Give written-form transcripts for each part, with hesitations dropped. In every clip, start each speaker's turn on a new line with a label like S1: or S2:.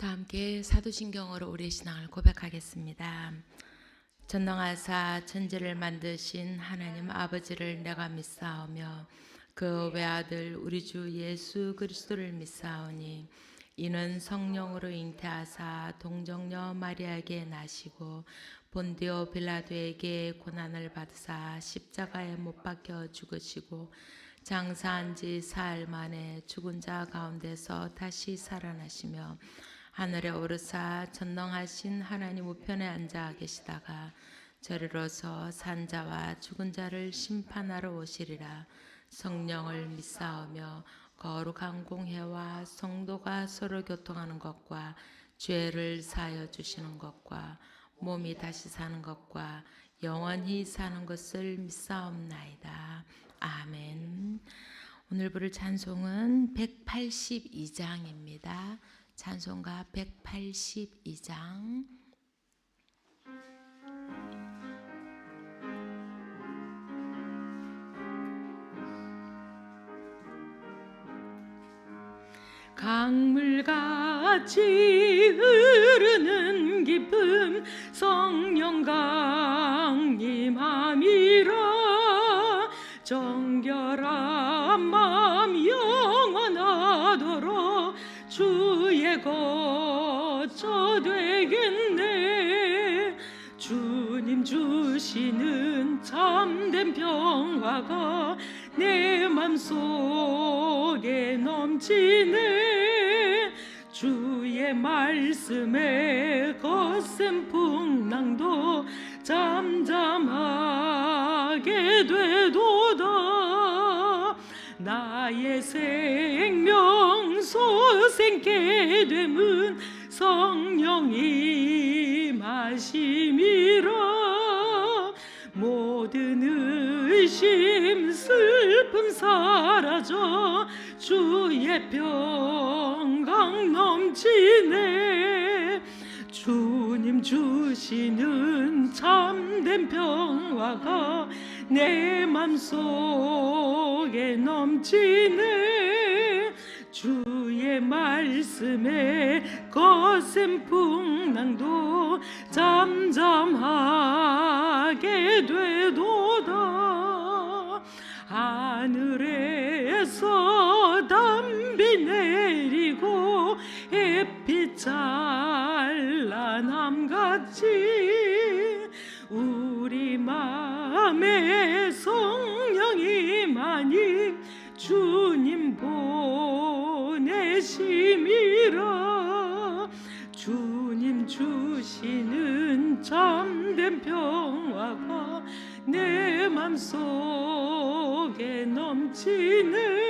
S1: 다 함께 사도신경으로 우리의 신앙을 고백하겠습니다. 전능하사 천지를 만드신 하나님 아버지를 내가 믿사오며 그 외아들 우리 주 예수 그리스도를 믿사오니 이는 성령으로 잉태하사 동정녀 마리아에게 나시고 본디오 빌라도에게 고난을 받으사 십자가에 못 박혀 죽으시고 장사한 지 사흘 만에 죽은 자 가운데서 다시 살아나시며 하늘에 오르사 전능하신 하나님 우편에 앉아 계시다가 저리로서 산자와 죽은 자를 심판하러 오시리라. 성령을 믿사오며 거룩한 공회와 성도가 서로 교통하는 것과 죄를 사하여 주시는 것과 몸이 다시 사는 것과 영원히 사는 것을 믿사옵나이다. 아멘. 오늘 부를 찬송은 182장입니다. 찬송가 182장. 강물같이 흐르는 기쁨 성령 강림함이라. 정결한 마음 영원하도록 주의 거처 되겠네. 주님 주시는 참된 평화가 내 맘속에 넘치네. 주의 말씀에 거센 풍랑도 잠잠하게 되도다. 나의 생명 소생케 됨은 성령이 마심이라. 모든 의심 슬픔 사라져 주의 평강 넘치네. 주님 주시는 참된 평화가 내 맘속에 넘치네. 주의 말씀에 거센 풍랑도 잠잠하게 되도다. 하늘에서 담비 내리고 햇빛 찬란함같이 우리 맘에 성령이 많이 주님 보내심이라. 주님 주시는 참된 평화가 내 맘속에 넘치네.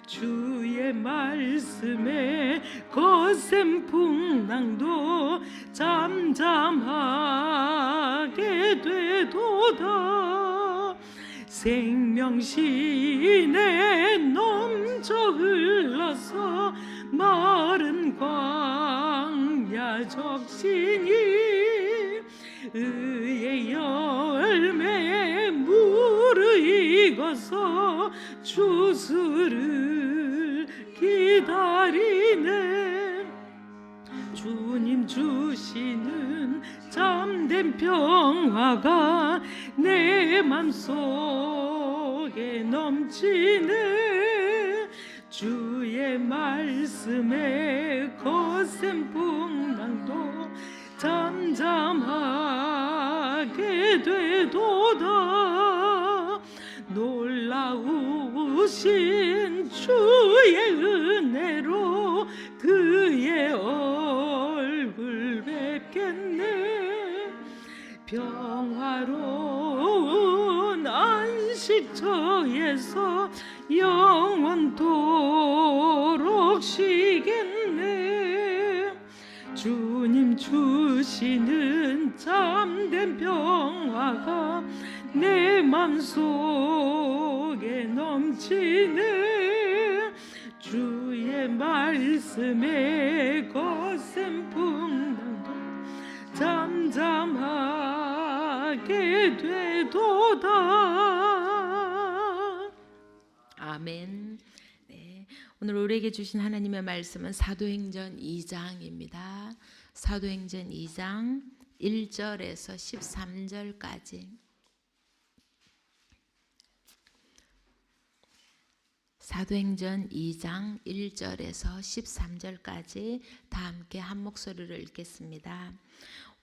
S1: 주의 말씀에 거센 풍랑도 잠잠하게 되도다. 생명신에 넘쳐 흘러서 마른 광야 적시니 의의 열매 무르익어서 주수를 기다리네. 주님 주시는 참된 평화가 내 맘속에 넘치네. 주의 말씀에 거센 풍랑도 잠잠하게 되도다. 놀라우신 주의 은혜로 그의 얼굴 뵙겠네. 평화로운 안식처에서 영원토록 쉬겠네. 주님 주시는 참된 평화가 내 맘속에 넘치네. 주의 말씀에 거센 풍랑도 잠잠하게 되도다. 아멘. 네,
S2: 오늘 우리에게 주신 하나님의 말씀은 사도행전 2장입니다. 사도행전 2장 1절에서 13절까지. 사도행전 2장 1절에서 13절까지 다 함께 한 목소리로 읽겠습니다.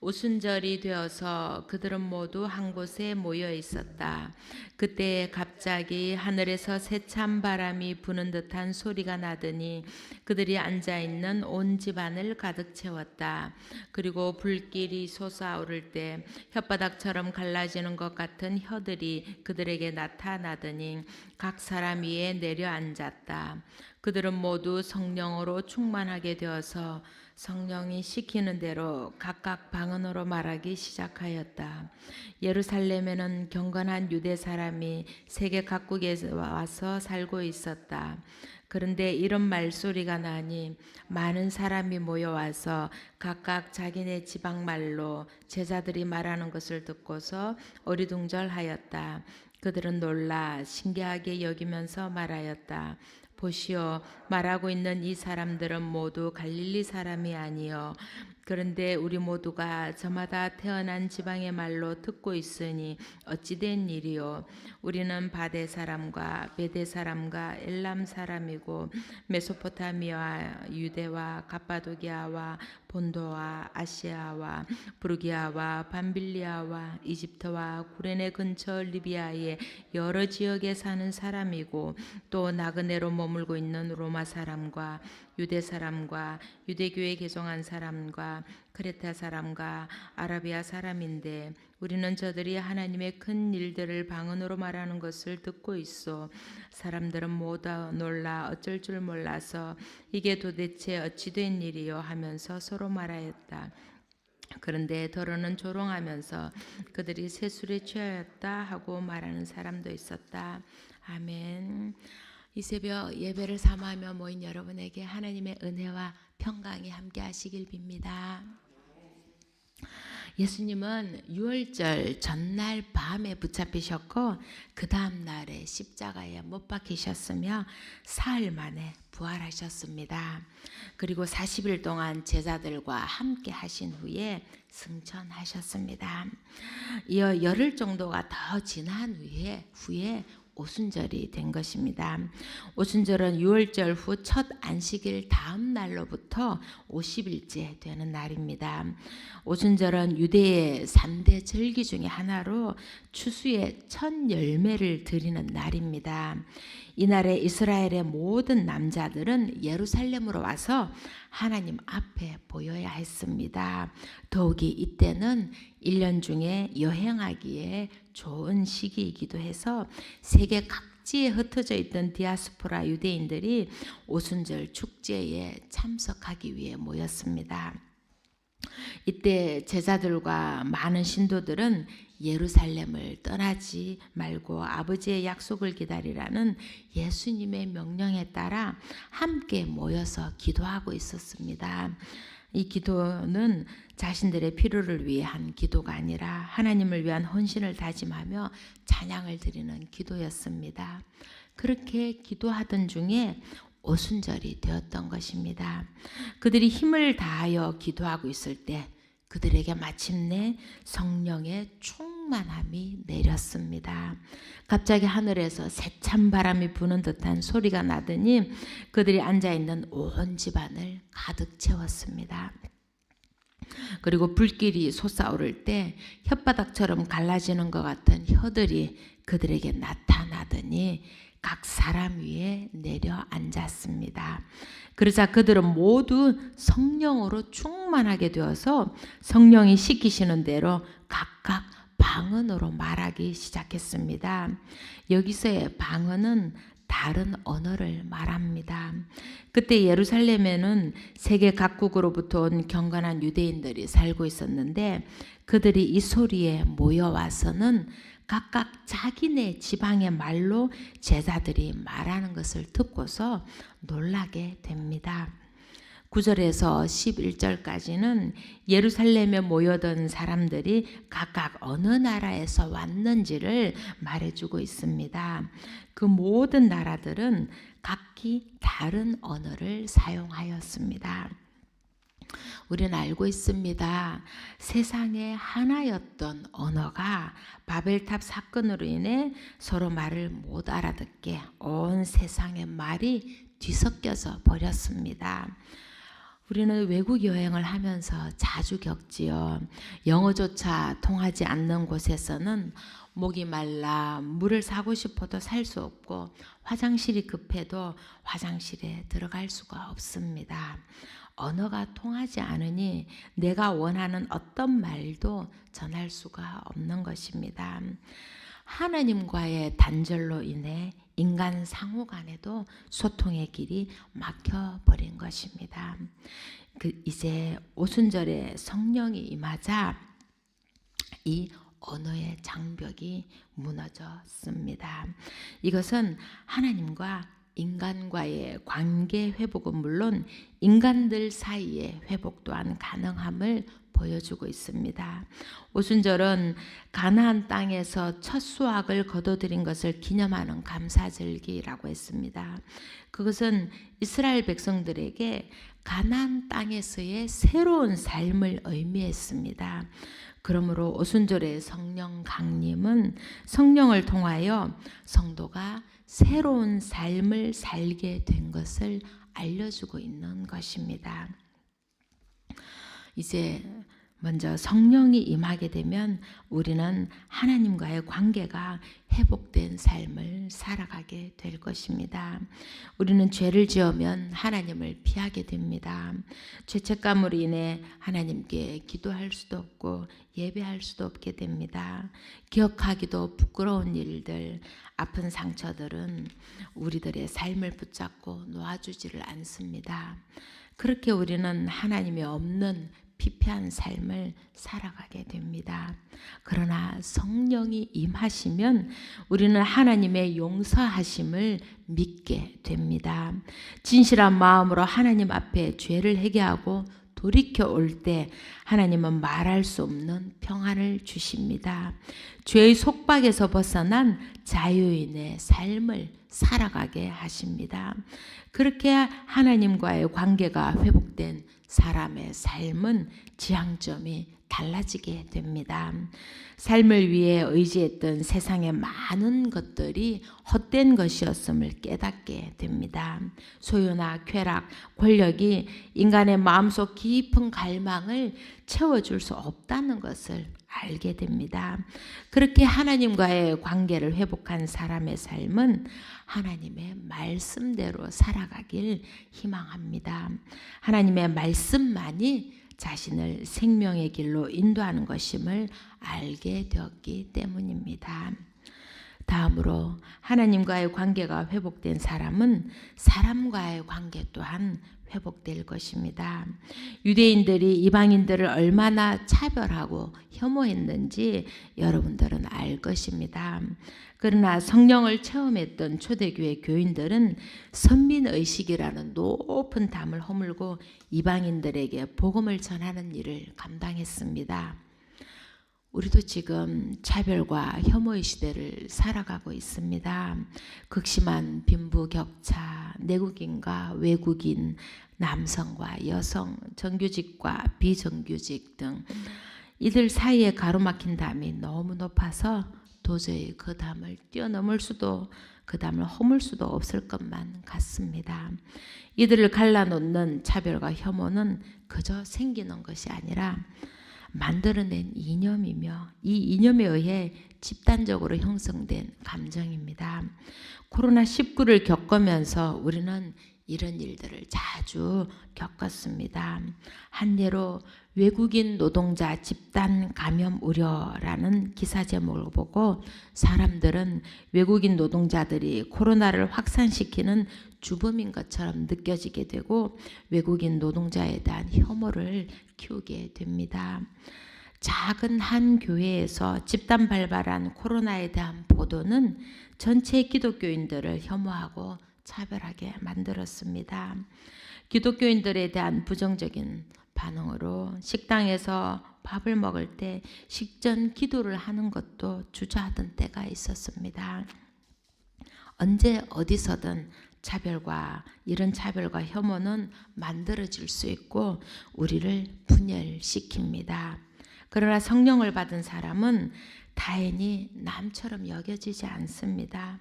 S2: 오순절이 되어서 그들은 모두 한 곳에 모여 있었다. 그때 갑자기 하늘에서 세찬 바람이 부는 듯한 소리가 나더니 그들이 앉아있는 온 집안을 가득 채웠다. 그리고 불길이 솟아오를 때 혓바닥처럼 갈라지는 것 같은 혀들이 그들에게 나타나더니 각 사람 위에 내려앉았다. 그들은 모두 성령으로 충만하게 되어서 성령이 시키는 대로 각각 방언으로 말하기 시작하였다. 예루살렘에는 경건한 유대 사람이 세계 각국에서 와서 살고 있었다. 그런데 이런 말소리가 나니 많은 사람이 모여와서 각각 자기네 지방말로 제자들이 말하는 것을 듣고서 어리둥절하였다. 그들은 놀라 신기하게 여기면서 말하였다. 보시오, 말하고 있는 이 사람들은 모두 갈릴리 사람이 아니요 그런데 우리 모두가 저마다 태어난 지방의 말로 듣고 있으니 어찌된 일이요. 우리는 바데 사람과 베데 사람과 엘람 사람이고 메소포타미아와 유대와 갑바도기아와 본도와 아시아와 부르기아와 밤빌리아와 이집트와 구레네 근처 리비아의 여러 지역에 사는 사람이고 또 나그네로 머물고 있는 로마 사람과 유대 사람과 유대교에 개종한 사람과 크레타 사람과 아라비아 사람인데 우리는 저들이 하나님의 큰 일들을 방언으로 말하는 것을 듣고 있어. 사람들은 모두 놀라 어쩔 줄 몰라서 이게 도대체 어찌된 일이요 하면서 서로 말하였다. 그런데 더러는 조롱하면서 그들이 세술에 취하였다 하고 말하는 사람도 있었다. 아멘. 이 새벽 예배를 삼아하며 모인 여러분에게 하나님의 은혜와 평강이 함께 하시길 빕니다. 예수님은 유월절 전날 밤에 붙잡히셨고 그 다음 날에 십자가에 못 박히셨으며 사흘 만에 부활하셨습니다. 그리고 40일 동안 제자들과 함께 하신 후에 승천하셨습니다. 이어 열흘 정도가 더 지난 후에 오순절이 된 것입니다. 오순절은 유월절 후 첫 안식일 다음 날로부터 50일째 되는 날입니다. 오순절은 유대의 3대 절기 중에 하나로 추수의 첫 열매를 드리는 날입니다. 이날에 이스라엘의 모든 남자들은 예루살렘으로 와서 하나님 앞에 보여야 했습니다. 더욱이 이때는 1년 중에 여행하기에 좋은 시기이기도 해서 세계 각지에 흩어져 있던 디아스포라 유대인들이 오순절 축제에 참석하기 위해 모였습니다. 이때 제자들과 많은 신도들은 예루살렘을 떠나지 말고 아버지의 약속을 기다리라는 예수님의 명령에 따라 함께 모여서 기도하고 있었습니다. 이 기도는 자신들의 필요를 위해 한 기도가 아니라 하나님을 위한 헌신을 다짐하며 찬양을 드리는 기도였습니다. 그렇게 기도하던 중에 오순절이 되었던 것입니다. 그들이 힘을 다하여 기도하고 있을 때 그들에게 마침내 성령의 충만함이 내렸습니다. 갑자기 하늘에서 세찬 바람이 부는 듯한 소리가 나더니 그들이 앉아있는 온 집안을 가득 채웠습니다. 그리고 불길이 솟아오를 때 혓바닥처럼 갈라지는 것 같은 혀들이 그들에게 나타나더니 각 사람 위에 내려앉았습니다. 그러자 그들은 모두 성령으로 충만하게 되어서 성령이 시키시는 대로 각각 방언으로 말하기 시작했습니다. 여기서의 방언은 다른 언어를 말합니다. 그때 예루살렘에는 세계 각국으로부터 온 경건한 유대인들이 살고 있었는데 그들이 이 소리에 모여와서는 각각 자기네 지방의 말로 제자들이 말하는 것을 듣고서 놀라게 됩니다. 9절에서 11절까지는 예루살렘에 모여든 사람들이 각각 어느 나라에서 왔는지를 말해주고 있습니다. 그 모든 나라들은 각기 다른 언어를 사용하였습니다. 우리는 알고 있습니다. 세상에 하나였던 언어가 바벨탑 사건으로 인해 서로 말을 못 알아듣게 온 세상의 말이 뒤섞여져 버렸습니다. 우리는 외국 여행을 하면서 자주 겪지요. 영어조차 통하지 않는 곳에서는 목이 말라 물을 사고 싶어도 살 수 없고 화장실이 급해도 화장실에 들어갈 수가 없습니다. 언어가 통하지 않으니 내가 원하는 어떤 말도 전할 수가 없는 것입니다. 하나님과의 단절로 인해 인간 상호 간에도 소통의 길이 막혀버린 것입니다. 이제 오순절에 성령이 임하자 이 언어의 장벽이 무너졌습니다. 이것은 하나님과 인간과의 관계 회복은 물론 인간들 사이의 회복 또한 가능함을 보여주고 있습니다. 오순절은 가나안 땅에서 첫 수확을 거둬들인 것을 기념하는 감사절기라고 했습니다. 그것은 이스라엘 백성들에게 가나안 땅에서의 새로운 삶을 의미했습니다. 그러므로 오순절의 성령 강림은 성령을 통하여 성도가 새로운 삶을 살게 된 것을 알려주고 있는 것입니다. 이제 먼저 성령이 임하게 되면 우리는 하나님과의 관계가 회복된 삶을 살아가게 될 것입니다. 우리는 죄를 지으면 하나님을 피하게 됩니다. 죄책감으로 인해 하나님께 기도할 수도 없고 예배할 수도 없게 됩니다. 기억하기도 부끄러운 일들, 아픈 상처들은 우리들의 삶을 붙잡고 놓아주지를 않습니다. 그렇게 우리는 하나님이 없는 피폐한 삶을 살아가게 됩니다. 그러나 성령이 임하시면 우리는 하나님의 용서하심을 믿게 됩니다. 진실한 마음으로 하나님 앞에 죄를 회개하고 돌이켜 올 때 하나님은 말할 수 없는 평안을 주십니다. 죄의 속박에서 벗어난 자유인의 삶을 살아가게 하십니다. 그렇게 하나님과의 관계가 회복된 사람의 삶은 지향점이 달라지게 됩니다. 삶을 위해 의지했던 세상의 많은 것들이 헛된 것이었음을 깨닫게 됩니다. 소유나 쾌락, 권력이 인간의 마음속 깊은 갈망을 채워줄 수 없다는 것을 알게 됩니다. 그렇게 하나님과의 관계를 회복한 사람의 삶은 하나님의 말씀대로 살아가길 희망합니다. 하나님의 말씀만이 자신을 생명의 길로 인도하는 것임을 알게 되었기 때문입니다. 다음으로 하나님과의 관계가 회복된 사람은 사람과의 관계 또한 회복될 것입니다. 유대인들이 이방인들을 얼마나 차별하고 혐오했는지 여러분들은 알 것입니다. 그러나 성령을 체험했던 초대교회 교인들은 선민의식이라는 높은 담을 허물고 이방인들에게 복음을 전하는 일을 감당했습니다. 우리도 지금 차별과 혐오의 시대를 살아가고 있습니다. 극심한 빈부격차, 내국인과 외국인, 남성과 여성, 정규직과 비정규직 등 이들 사이에 가로막힌 담이 너무 높아서 도저히 그 담을 뛰어넘을 수도 그 담을 허물 수도 없을 것만 같습니다. 이들을 갈라놓는 차별과 혐오는 그저 생기는 것이 아니라 만들어낸 이념이며 이 이념에 의해 집단적으로 형성된 감정입니다. 코로나19를 겪으면서 우리는 이런 일들을 자주 겪었습니다. 한 예로 외국인 노동자 집단 감염 우려라는 기사 제목을 보고 사람들은 외국인 노동자들이 코로나를 확산시키는 주범인 것처럼 느껴지게 되고 외국인 노동자에 대한 혐오를 키우게 됩니다. 작은 한 교회에서 집단 발발한 코로나에 대한 보도는 전체 기독교인들을 혐오하고 차별하게 만들었습니다. 기독교인들에 대한 부정적인 반응으로 식당에서 밥을 먹을 때 식전 기도를 하는 것도 주저하던 때가 있었습니다. 언제 어디서든 이런 차별과 혐오는 만들어질 수 있고 우리를 분열시킵니다. 그러나 성령을 받은 사람은 다행히 남처럼 여겨지지 않습니다.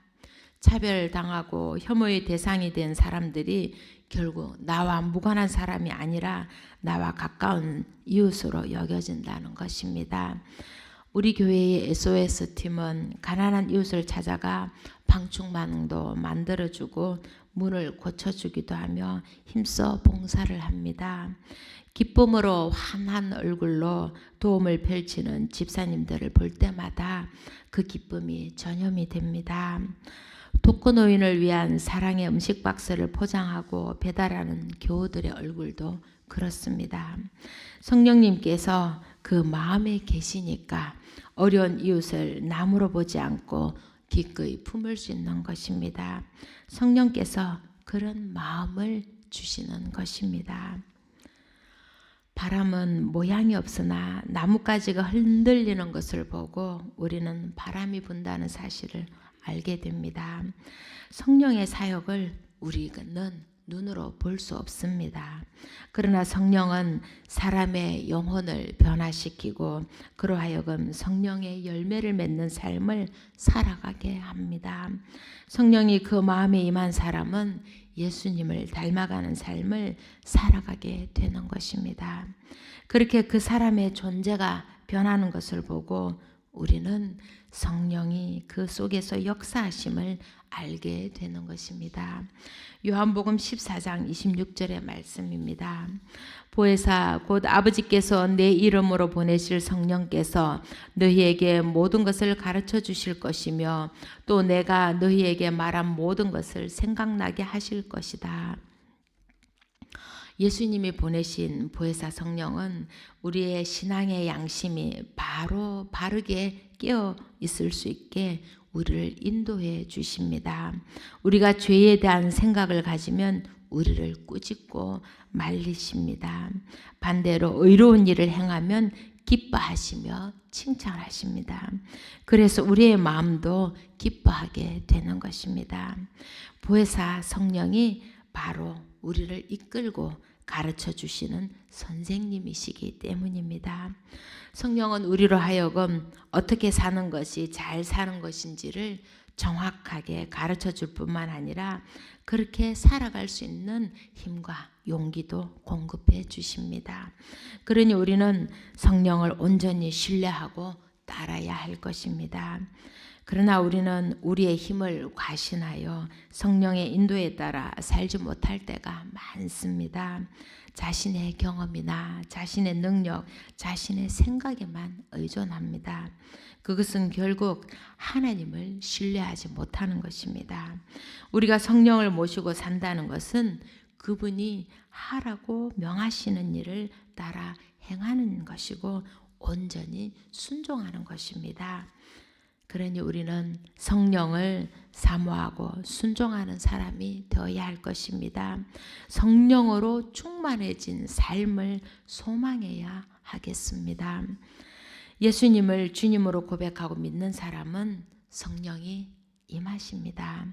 S2: 차별당하고 혐오의 대상이 된 사람들이 결국 나와 무관한 사람이 아니라 나와 가까운 이웃으로 여겨진다는 것입니다. 우리 교회의 SOS 팀은 가난한 이웃을 찾아가 방충망도 만들어주고 문을 고쳐주기도 하며 힘써 봉사를 합니다. 기쁨으로 환한 얼굴로 도움을 펼치는 집사님들을 볼 때마다 그 기쁨이 전염이 됩니다. 독거노인을 위한 사랑의 음식 박스를 포장하고 배달하는 교우들의 얼굴도 그렇습니다. 성령님께서 그 마음에 계시니까 어려운 이웃을 남으로 보지 않고 기꺼이 품을 수 있는 것입니다. 성령께서 그런 마음을 주시는 것입니다. 바람은 모양이 없으나 나뭇가지가 흔들리는 것을 보고 우리는 바람이 분다는 사실을 알게 됩니다. 성령의 사역을 우리는 눈으로 볼 수 없습니다. 그러나 성령은 사람의 영혼을 변화시키고 그로 하여금 성령의 열매를 맺는 삶을 살아가게 합니다. 성령이 그 마음에 임한 사람은 예수님을 닮아가는 삶을 살아가게 되는 것입니다. 그렇게 그 사람의 존재가 변하는 것을 보고 우리는 성령이 그 속에서 역사하심을 알게 되는 것입니다. 요한복음 14장 26절의 말씀입니다. 보혜사 곧 아버지께서 내 이름으로 보내실 성령께서 너희에게 모든 것을 가르쳐 주실 것이며 또 내가 너희에게 말한 모든 것을 생각나게 하실 것이다. 예수님이 보내신 보혜사 성령은 우리의 신앙의 양심이 바르게 깨어 있을 수 있게 우리를 인도해 주십니다. 우리가 죄에 대한 생각을 가지면 우리를 꾸짖고 말리십니다. 반대로 의로운 일을 행하면 기뻐하시며 칭찬하십니다. 그래서 우리의 마음도 기뻐하게 되는 것입니다. 보혜사 성령이 바로 우리를 이끌고 가르쳐 주시는 선생님이시기 때문입니다. 성령은 우리로 하여금 어떻게 사는 것이 잘 사는 것인지를 정확하게 가르쳐 줄 뿐만 아니라 그렇게 살아갈 수 있는 힘과 용기도 공급해 주십니다. 그러니 우리는 성령을 온전히 신뢰하고 따라야 할 것입니다. 그러나 우리는 우리의 힘을 과신하여 성령의 인도에 따라 살지 못할 때가 많습니다. 자신의 경험이나 자신의 능력, 자신의 생각에만 의존합니다. 그것은 결국 하나님을 신뢰하지 못하는 것입니다. 우리가 성령을 모시고 산다는 것은 그분이 하라고 명하시는 일을 따라 행하는 것이고 온전히 순종하는 것입니다. 그러니 우리는 성령을 사모하고 순종하는 사람이 되어야 할 것입니다. 성령으로 충만해진 삶을 소망해야 하겠습니다. 예수님을 주님으로 고백하고 믿는 사람은 성령이 임하십니다.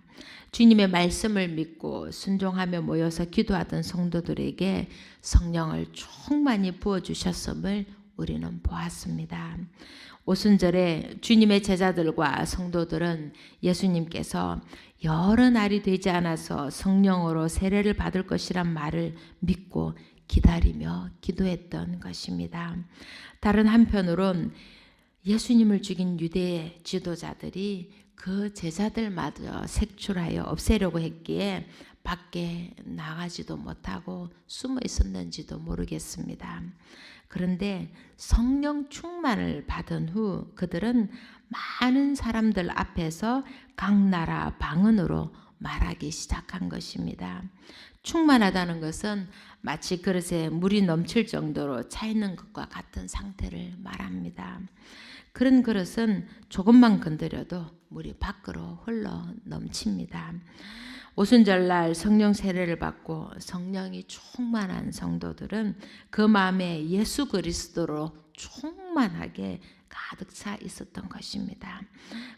S2: 주님의 말씀을 믿고 순종하며 모여서 기도하던 성도들에게 성령을 충만히 부어주셨음을 우리는 보았습니다. 오순절에 주님의 제자들과 성도들은 예수님께서 여러 날이 되지 않아서 성령으로 세례를 받을 것이란 말을 믿고 기다리며 기도했던 것입니다. 다른 한편으론 예수님을 죽인 유대의 지도자들이 그 제자들마저 색출하여 없애려고 했기에 밖에 나가지도 못하고 숨어 있었는지도 모르겠습니다. 그런데 성령 충만을 받은 후 그들은 많은 사람들 앞에서 각 나라 방언으로 말하기 시작한 것입니다. 충만하다는 것은 마치 그릇에 물이 넘칠 정도로 차 있는 것과 같은 상태를 말합니다. 그런 그릇은 조금만 건드려도 물이 밖으로 흘러 넘칩니다. 오순절날 성령 세례를 받고 성령이 충만한 성도들은 그 마음에 예수 그리스도로 충만하게 가득 차 있었던 것입니다.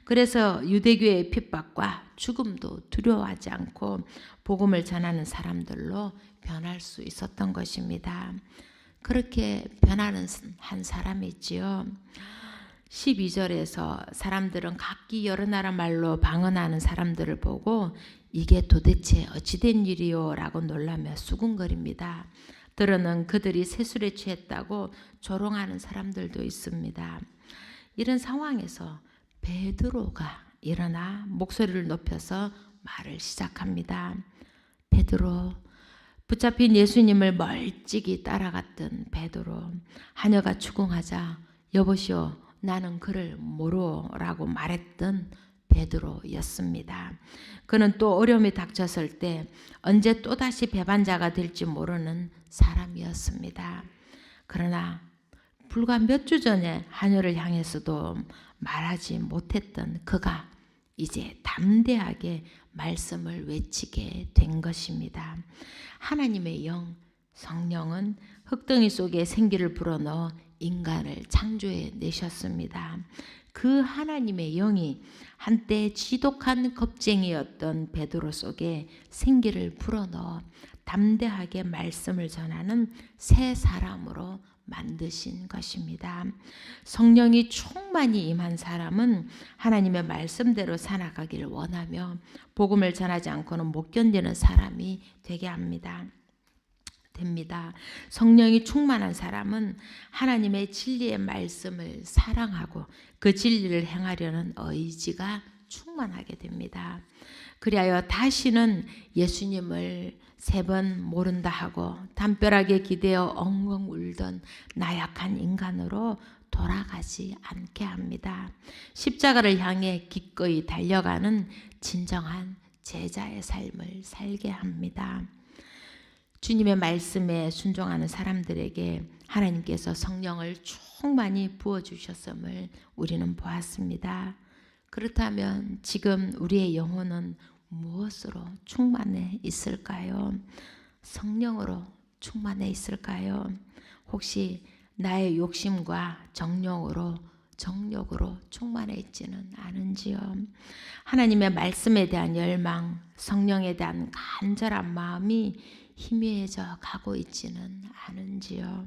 S2: 그래서 유대교의 핍박과 죽음도 두려워하지 않고 복음을 전하는 사람들로 변할 수 있었던 것입니다. 그렇게 변하는 한 사람이 있지요. 12절에서 사람들은 각기 여러 나라 말로 방언하는 사람들을 보고 이게 도대체 어찌된 일이요? 라고 놀라며 수군거립니다. 들어는 그들이 세술에 취했다고 조롱하는 사람들도 있습니다. 이런 상황에서 베드로가 일어나 목소리를 높여서 말을 시작합니다. 베드로, 붙잡힌 예수님을 멀찍이 따라갔던 베드로, 하녀가 추궁하자 여보시오 나는 그를 모르오라고 말했던 베드로였습니다. 그는 또 어려움이 닥쳤을 때 언제 또다시 배반자가 될지 모르는 사람이었습니다. 그러나 불과 몇 주 전에 하녀를 향해서도 말하지 못했던 그가 이제 담대하게 말씀을 외치게 된 것입니다. 하나님의 영, 성령은 흙덩이 속에 생기를 불어넣어 인간을 창조해 내셨습니다. 그 하나님의 영이 한때 지독한 겁쟁이였던 베드로 속에 생기를 불어넣어 담대하게 말씀을 전하는 새 사람으로 만드신 것입니다. 성령이 충만히 임한 사람은 하나님의 말씀대로 살아가길 원하며 복음을 전하지 않고는 못 견디는 사람이 되게 합니다. 성령이 충만한 사람은 하나님의 진리의 말씀을 사랑하고 그 진리를 행하려는 의지가 충만하게 됩니다. 그리하여 다시는 예수님을 3번 모른다 하고 담벼락에 기대어 엉엉 울던 나약한 인간으로 돌아가지 않게 합니다. 십자가를 향해 기꺼이 달려가는 진정한 제자의 삶을 살게 합니다. 주님의 말씀에 순종하는 사람들에게 하나님께서 성령을 충만히 부어주셨음을 우리는 보았습니다. 그렇다면 지금 우리의 영혼은 무엇으로 충만해 있을까요? 성령으로 충만해 있을까요? 혹시 나의 욕심과 정욕으로 충만해 있지는 않은지요? 하나님의 말씀에 대한 열망, 성령에 대한 간절한 마음이 희미해져 가고 있지는 않은지요?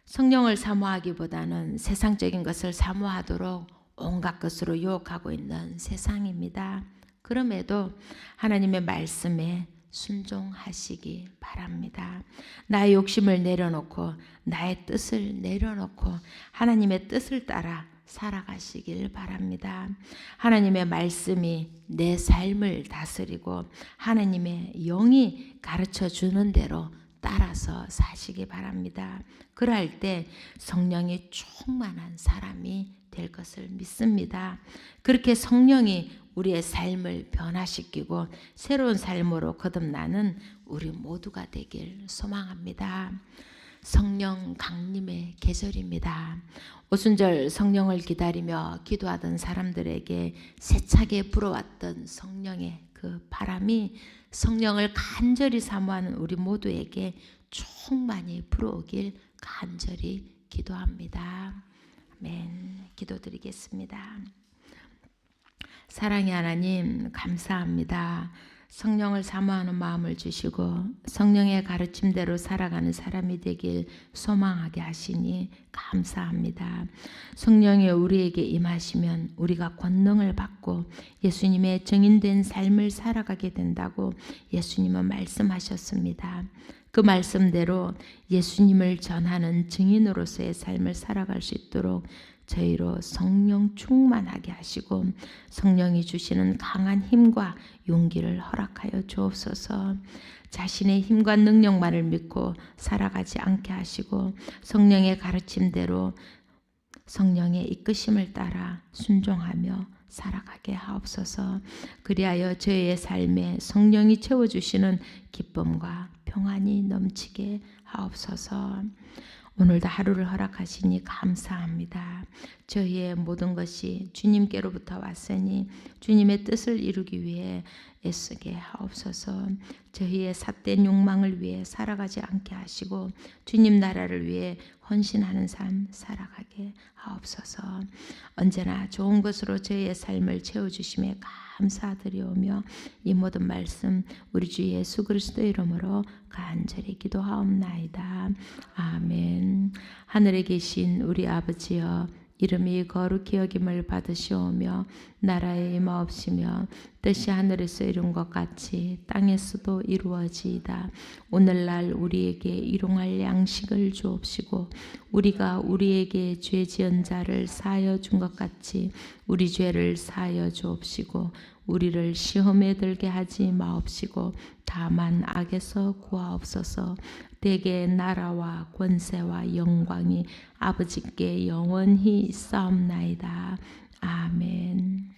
S2: 성령을 사모하기보다는 세상적인 것을 사모하도록 온갖 것으로 유혹하고 있는 세상입니다. 그럼에도 하나님의 말씀에 순종하시기 바랍니다. 나의 욕심을 내려놓고 나의 뜻을 내려놓고 하나님의 뜻을 따라 살아가시길 바랍니다. 하나님의 말씀이 내 삶을 다스리고 하나님의 영이 가르쳐 주는 대로 따라서 사시기 바랍니다. 그럴 때 성령이 충만한 사람이 될 것을 믿습니다. 그렇게 성령이 우리의 삶을 변화시키고 새로운 삶으로 거듭나는 우리 모두가 되길 소망합니다. 성령 강림의 계절입니다. 오순절 성령을 기다리며 기도하던 사람들에게 세차게 불어왔던 성령의 그 바람이 성령을 간절히 사모하는 우리 모두에게 충만히 불어오길 간절히 기도합니다. 아멘. 기도드리겠습니다. 사랑의 하나님 감사합니다. 성령을 사모하는 마음을 주시고 성령의 가르침대로 살아가는 사람이 되길 소망하게 하시니 감사합니다. 성령이 우리에게 임하시면 우리가 권능을 받고 예수님의 증인된 삶을 살아가게 된다고 예수님은 말씀하셨습니다. 그 말씀대로 예수님을 전하는 증인으로서의 삶을 살아갈 수 있도록 저희로 성령 충만하게 하시고 성령이 주시는 강한 힘과 용기를 허락하여 주옵소서. 자신의 힘과 능력만을 믿고 살아가지 않게 하시고 성령의 가르침대로 성령의 이끄심을 따라 순종하며 살아가게 하옵소서. 그리하여 저희의 삶에 성령이 채워주시는 기쁨과 평안이 넘치게 하옵소서. 오늘도 하루를 허락하시니 감사합니다. 저희의 모든 것이 주님께로부터 왔으니 주님의 뜻을 이루기 위해 애쓰게 하옵소서. 저희의 삿된 욕망을 위해 살아가지 않게 하시고 주님 나라를 위해 헌신하는 삶 살아가게 하옵소서. 언제나 좋은 것으로 저희의 삶을 채워주심에 감사드리오며 이 모든 말씀 우리 주 예수 그리스도 이름으로 간절히 기도하옵나이다. 아멘. 하늘에 계신 우리 아버지여, 이름이 거룩히 여김을 받으시오며 나라의 임하옵시며 뜻이 하늘에서 이룬 것 같이 땅에서도 이루어지이다. 오늘날 우리에게 일용할 양식을 주옵시고 우리가 우리에게 죄 지은 자를 사하여 준 것 같이 우리 죄를 사하여 주옵시고 우리를 시험에 들게 하지 마옵시고 다만 악에서 구하옵소서. 대개 나라와 권세와 영광이 아버지께 영원히 있사옵나이다. 아멘.